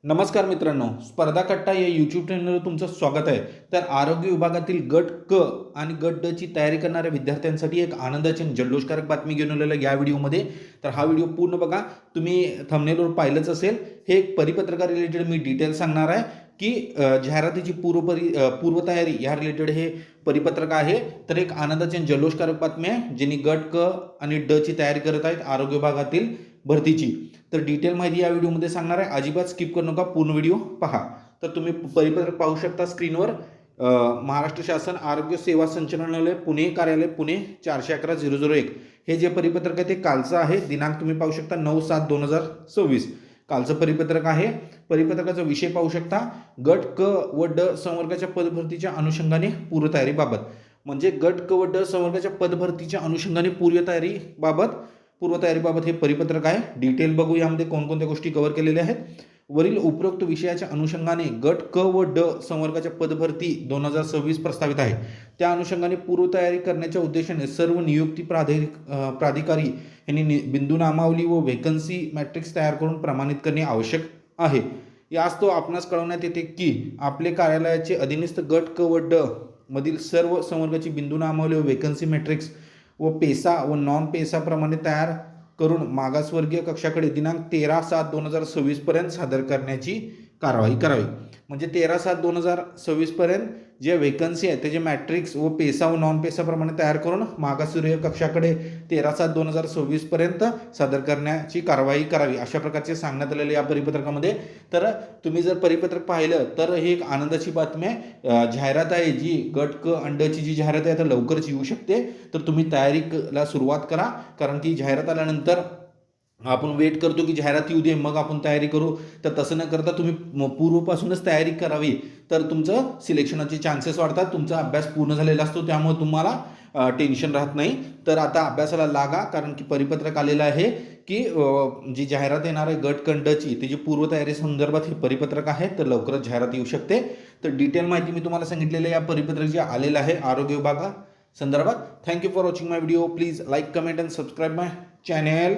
नमस्कार मित्रांनो, स्पर्धा कट्टा या यूट्यूब चॅनलवर तुमचं स्वागत आहे. तर आरोग्य विभागातील गट क आणि गट ड ची तयारी करणाऱ्या विद्यार्थ्यांसाठी एक आनंदाची आणि जल्लोषकारक बातमी घेऊन आलेलो आहे या व्हिडिओमध्ये. तर हा व्हिडिओ पूर्ण बघा. तुम्ही थंबनेलवर पाहिलंच असेल. हे एक परिपत्रका रिलेटेड मी डिटेल सांगणार आहे की जाहिरातीची पूर्वतयारी या रिलेटेड हे परिपत्रक आहे. तर एक आनंदाची आणि जल्लोषकारक बातमी आहे, ज्यांनी गट क आणि ड ची तयारी करत आहेत आरोग्य विभागातील भरतीची. तर डिटेल माहिती या व्हिडिओमध्ये सांगणार आहे. अजिबात स्किप करू नका, पूर्ण व्हिडिओ पहा. तर तुम्ही परिपत्रक पाहू शकता स्क्रीनवर. महाराष्ट्र शासन आरोग्य सेवा संचालनालय पुणे कार्यालय पुणे 411-001 हे जे परिपत्रक आहे ते कालचं आहे. दिनांक तुम्ही पाहू शकता 9/7/2026 कालचं परिपत्रक आहे. परिपत्रकाचा विषय पाहू शकता, गट क व ड संवर्गाच्या पदभरतीच्या अनुषंगाने पूर्वतयारीबाबत. म्हणजे गट क व ड संवर्गाच्या पदभरतीच्या अनुषंगाने पूर्वतयारीबाबत हे परिपत्रक आहे. डिटेल बघू यामध्ये कोणकोणत्या गोष्टी कव्हर केलेल्या आहेत. वरील उपरोक्त विषयाच्या अनुषंगाने गट क व ड संवर्गाच्या पदभरती 2026 प्रस्तावित आहे. त्या अनुषंगाने पूर्वतयारी करण्याच्या उद्देशाने सर्व नियुक्ती प्राधिकारी यांनी बिंदू नामावली व व्हेकन्सी मॅट्रिक्स तयार करून प्रमाणित करणे आवश्यक आहे. यास तो आपणास कळवण्यात येते की आपले कार्यालयाचे अधीनस्थ गट क व ड मधील सर्व संवर्गाची बिंदू नामावली व व्हेकन्सी मॅट्रिक्स व पेसा व नॉन पेसा प्रमाणे तयार करून मागासवर्गीय कक्षाकडे दिनांक 13/7/2026 पर्यंत सादर करण्याची कारवाई करावी. म्हणजे 13/7/2026 पर्यंत जे व्हेकन्सी आहे त्याचे मॅट्रिक्स व पेसा व नॉन पेसा प्रमाणे तयार करून मागासवर्गीय कक्षाकडे 13/7/2026 पर्यंत सादर करण्याची कारवाई करावी, अशा प्रकारचे सांगण्यात आलेले या परिपत्रकामध्ये. तर तुम्ही जर परिपत्रक पाहिलं तर ही एक आनंदाची बातमी आहे. जाहिरात आहे जी गट क अंडची जी जाहिरात आहे आता लवकरच येऊ शकते. तर तुम्ही तयारीला सुरुवात करा, कारण ती जाहिरात आल्यानंतर आपण वेट करतो की जाहिरात येऊ दे मग आपण तयारी करू. तर तसं न करता तुम्ही पूर्वपासूनच तयारी करावी, तर तुमचं सिलेक्शनाचे चान्सेस वाढतात. तुमचा अभ्यास पूर्ण झालेला असतो, त्यामुळे तुम्हाला टेन्शन राहत नाही. तर आता अभ्यासाला लागा, कारण की परिपत्रक आलेलं आहे की जी जाहिरात येणार आहे गट कंडची त्याची पूर्वतयारी संदर्भात हे परिपत्रक आहे. तर लवकरच जाहिरात येऊ शकते. तर डिटेल माहिती मी तुम्हाला सांगितलेलं या परिपत्रक जे आलेलं आहे आरोग्य विभागा संदर्भात. Thank you for watching my video. Please like, comment and subscribe my channel.